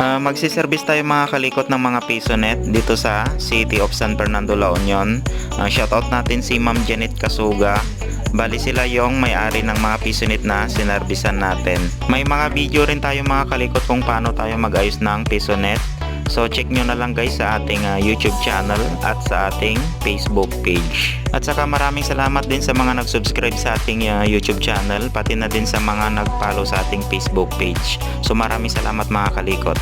Magsiservice tayo mga kalikot ng mga PisoNet dito sa City of San Fernando, La Union. Shoutout natin si Ma'am Janet Kasuga. Bali sila yung may-ari ng mga PisoNet na sinervisan natin. May mga video rin tayo mga kalikot kung paano tayo mag-ayos ng PisoNet. So check nyo na lang guys sa ating YouTube channel at sa ating Facebook page. At saka maraming salamat din sa mga nag-subscribe sa ating YouTube channel, pati na din sa mga nag-follow sa ating Facebook page. So maraming salamat mga kalikot.